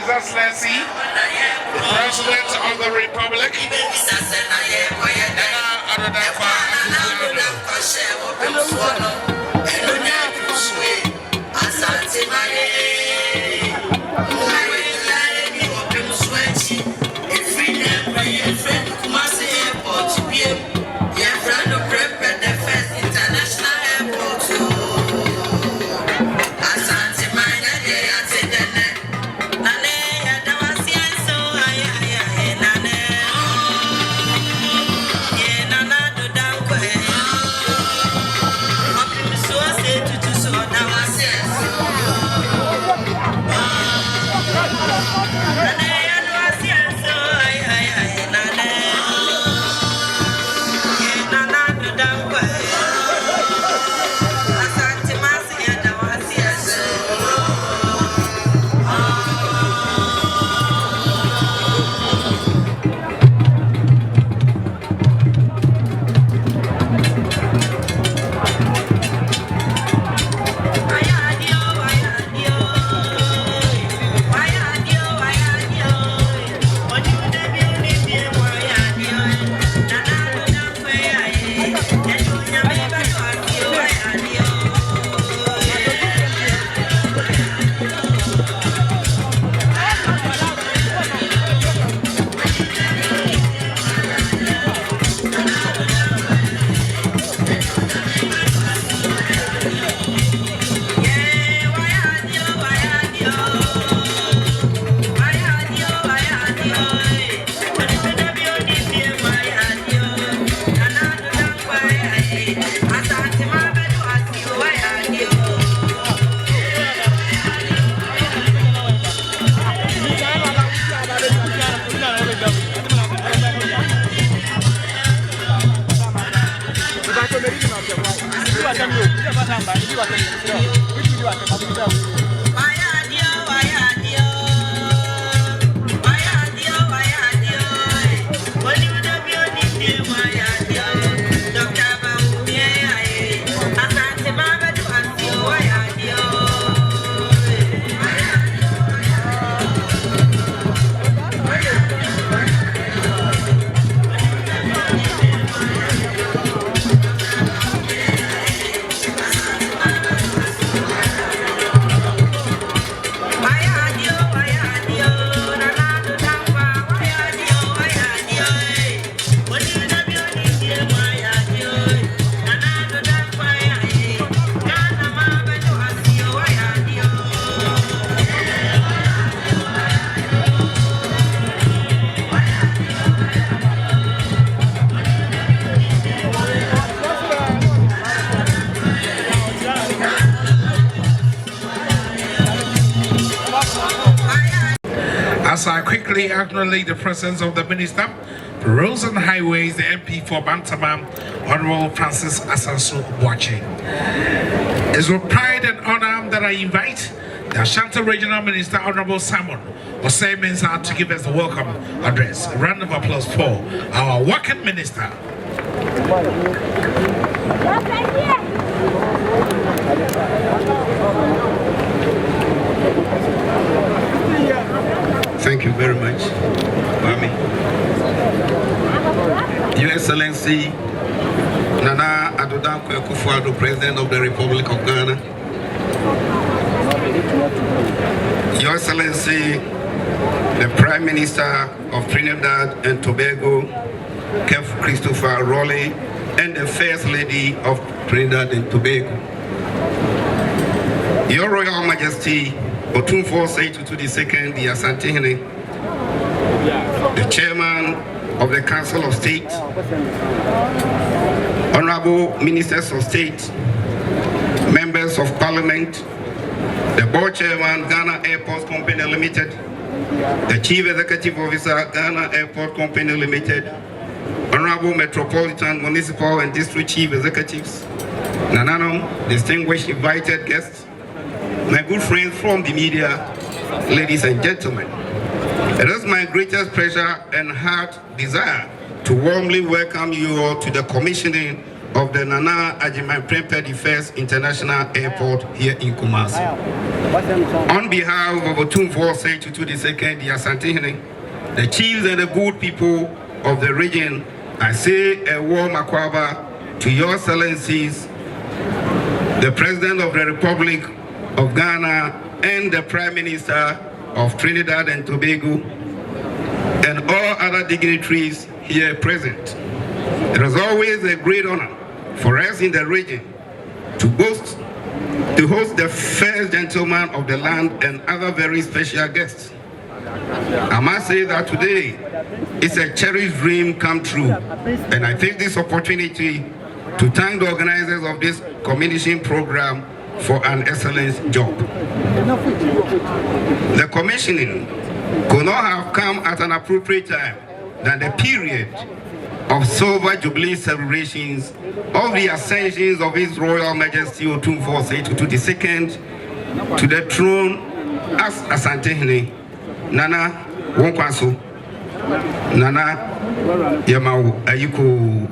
His Excellency, the President of the Republic, as I quickly acknowledge the presence of the Minister for Roads and Highways, the MP for Bantamam, Honorable Francis Asansu watching. It's with pride and honor that I invite the Ashanti Regional Minister, Honorable Simon Osei Mensah, to give us the welcome address. A round of applause for our working minister. Thank you very much, Mami. Your Excellency, Nana Addo Akufo-Addo, President of the Republic of Ghana. Your Excellency, the Prime Minister of Trinidad and Tobago, Kev Christopher Rowley, and the First Lady of Trinidad and Tobago. Your Royal Majesty, Otumfuo Osei-Tutu II, the Asantehene, the Chairman of the Council of State, Honorable Ministers of State, Members of Parliament, the Board Chairman, Ghana Airports Company Limited, the Chief Executive Officer, Ghana Airport Company Limited, Honorable Metropolitan, Municipal and District Chief Executives, Nanano, distinguished invited guests, my good friends from the media, ladies and gentlemen. It is my greatest pleasure and heart desire to warmly welcome you all to the commissioning of the Nana Agyemang PREMPER the First International Airport here in Kumasi. On behalf of Otumfuo Osei-Tutu II, the Asantehene, the chiefs and the good people of the region, I say a warm akwaba to your excellencies, the President of the Republic of Ghana and the Prime Minister of Trinidad and Tobago and all other dignitaries here present. It is always a great honor for us in the region to host the first gentleman of the land and other very special guests. I must say that today is a cherished dream come true, and I take this opportunity to thank the organizers of this commissioning program for an excellent job. The commissioning could not have come at an appropriate time than the period of Silver Jubilee celebrations of the ascensions of His Royal Majesty Otumfuo Osei-Tutu II to the throne as Asantehene Nana Wonkwaso Nana Yamau Ayiko.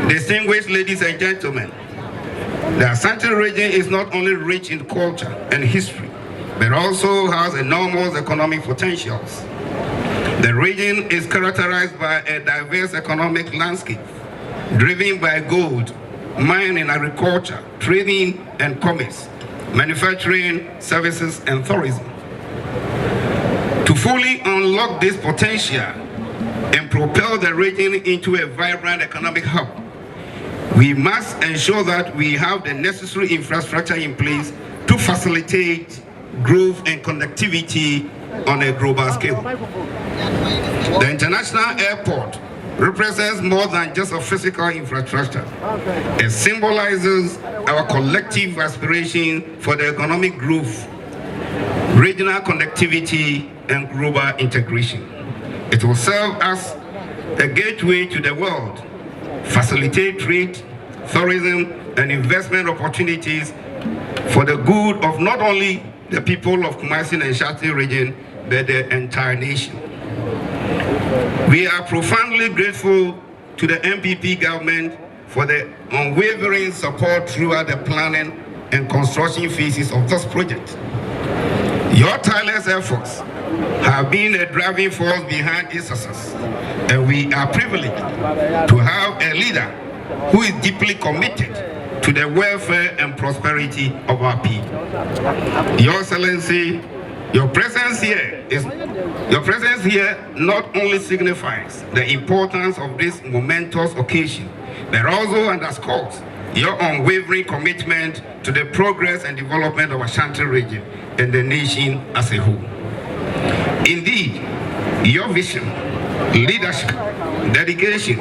Distinguished ladies and gentlemen, the Asante region is not only rich in culture and history, but also has enormous economic potentials. The region is characterized by a diverse economic landscape, driven by gold, mining, agriculture, trading and commerce, manufacturing, services, and tourism. To fully unlock this potential and propel the region into a vibrant economic hub, we must ensure that we have the necessary infrastructure in place to facilitate growth and connectivity on a global scale. The international airport represents more than just a physical infrastructure. It symbolizes our collective aspiration for the economic growth, regional connectivity, and global integration. It will serve as a gateway to the world, facilitate trade, tourism, and investment opportunities for the good of not only the people of Kumasi and Shati region, but the entire nation. We are profoundly grateful to the MPP government for the unwavering support throughout the planning and construction phases of this project. Your tireless efforts have been a driving force behind its success, and we are privileged to have a leader who is deeply committed to the welfare and prosperity of our people. Your Excellency, your presence here not only signifies the importance of this momentous occasion, but also underscores your unwavering commitment to the progress and development of Ashanti region and the nation as a whole. Indeed, your vision, leadership, dedication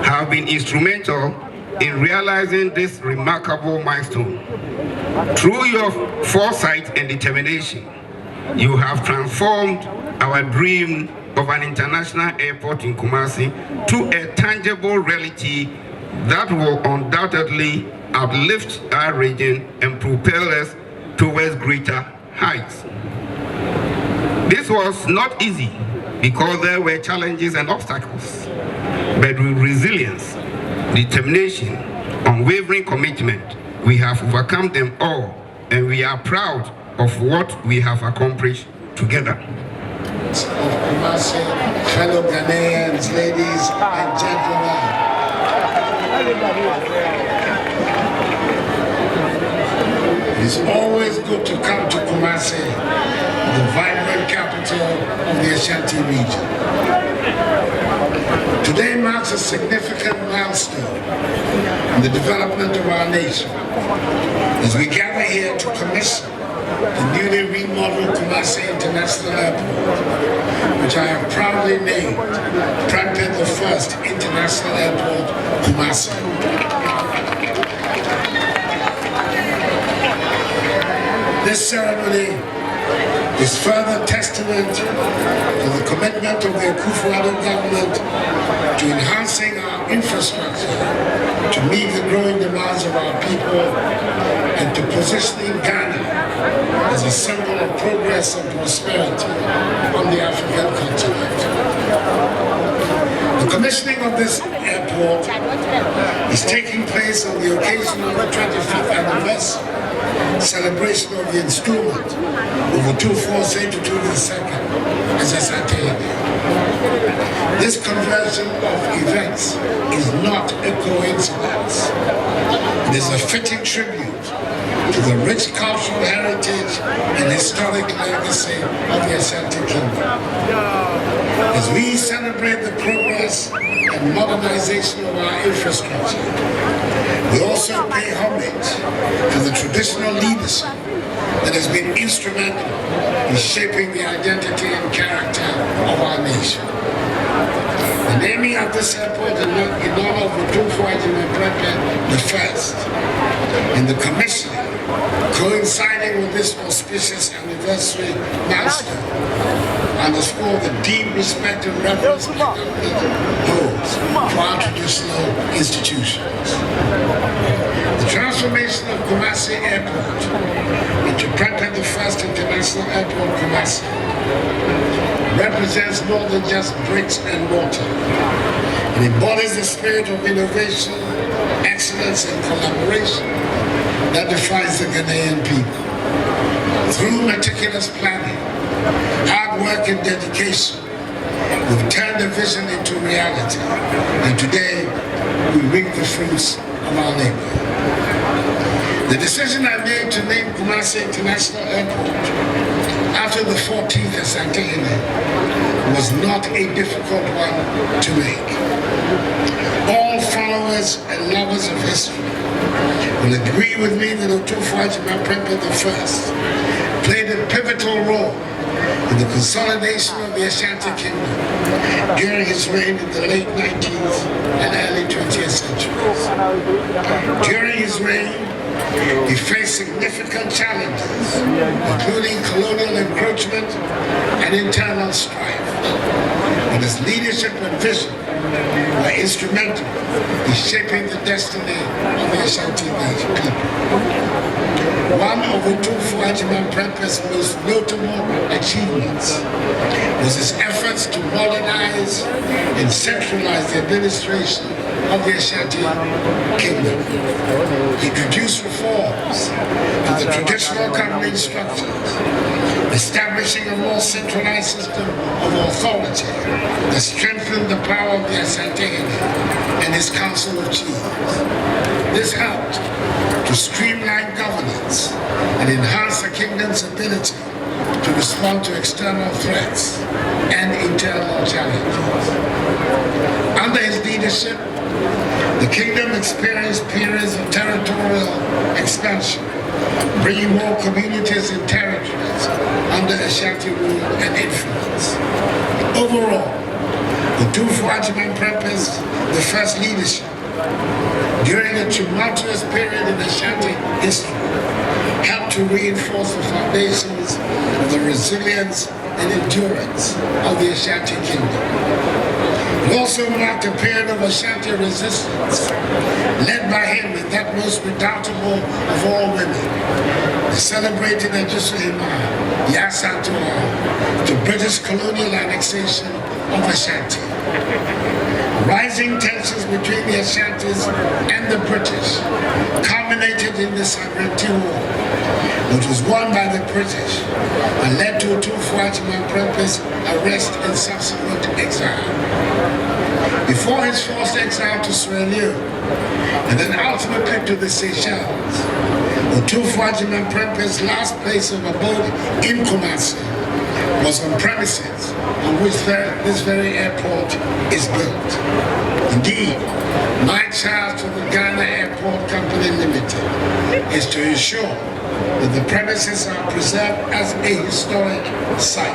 have been instrumental in realizing this remarkable milestone. Through your foresight and determination, you have transformed our dream of an international airport in Kumasi to a tangible reality that will undoubtedly uplift our region and propel us towards greater heights. This was not easy because there were challenges and obstacles, but with resilience, determination, unwavering commitment, we have overcome them all, and we are proud of what we have accomplished together. Of Kumasi, fellow Ghanaians, ladies and gentlemen. It's always good to come to Kumasi, the vibrant capital of the Ashanti region. Today marks a significant milestone in the development of our nation as we gather here to commission the newly remodeled Kumasi International Airport, which I have proudly named PREMPER the First International Airport, Kumasi. This ceremony is further testament to the commitment of the Akufo-Addo government to enhancing our infrastructure to meet the growing demands of our people and to positioning Ghana as a symbol of progress and prosperity on the African continent. The commissioning of this airport is taking place on the occasion of the 25th anniversary celebration of the installment of the 24th-22nd as SAA. This conversion of events is not a coincidence. It is a fitting tribute to the rich cultural heritage and historic legacy of the Ashanti Kingdom. As we celebrate the progress and modernization of our infrastructure, we also pay homage to the traditional leadership that has been instrumental in shaping the identity and character of our nation. The naming of this airport in honor of Otumfuo Agyeman Prempeh I, and the commissioning coinciding with this auspicious anniversary milestone underscore the deep respect and reverence my government holds for our traditional institutions. The transformation of Kumasi Airport into Prempeh I International Airport Kumasi represents more than just bricks and mortar. It embodies the spirit of innovation, excellence, and collaboration that defines the Ghanaian people. Through meticulous planning, hard work, and dedication, we've turned the vision into reality, and today we reap the fruits of our labor. The decision I made to name Kumasi International Airport after the 14th SAA was not a difficult one to make. All followers and lovers of history will agree with me that Otumfuo Agyeman Prempeh I played a pivotal role in the consolidation of the Ashanti Kingdom during his reign in the late 19th and early 20th centuries. During his reign, he faced significant challenges, including colonial encroachment and internal strife. But his leadership and vision were instrumental in shaping the destiny of the Ashanti people. One of Otumfuo Agyeman Prempeh's most notable achievements was his efforts to modernize and centralize the administration of the Ashanti Kingdom. He introduced reforms to the traditional governing structures, establishing a more centralized system of authority that strengthened the power of the Ashanti and his Council of Chiefs. This helped to streamline governance and enhance the kingdom's ability to respond to external threats and internal challenges. Under his leadership, the kingdom experienced periods of territorial expansion, bringing more communities and territories under Ashanti rule and influence. Overall, Otumfuo Agyeman Prempeh's the first leadership during a tumultuous period in Ashanti history helped to reinforce the foundations of the resilience and endurance of the Ashanti Kingdom. It also marked a period of Ashanti resistance, led by him in that most redoubtable of all women, the celebrated Ajusuhima Yasantua, to British colonial annexation of Ashanti. Rising tensions between the Ashantis and the British culminated in the Sovereignty War, which was won by the British and led to Otumfuo Agyeman Prempeh's arrest and subsequent exile. Before his forced exile to Sierra Leone, and then ultimately to the Seychelles, Otumfuo Agyeman Prempeh's last place of abode in Kumasi was on premises on which this very airport is built. Indeed, my charge to the Ghana Airport Company Limited is to ensure that the premises are preserved as a historic site.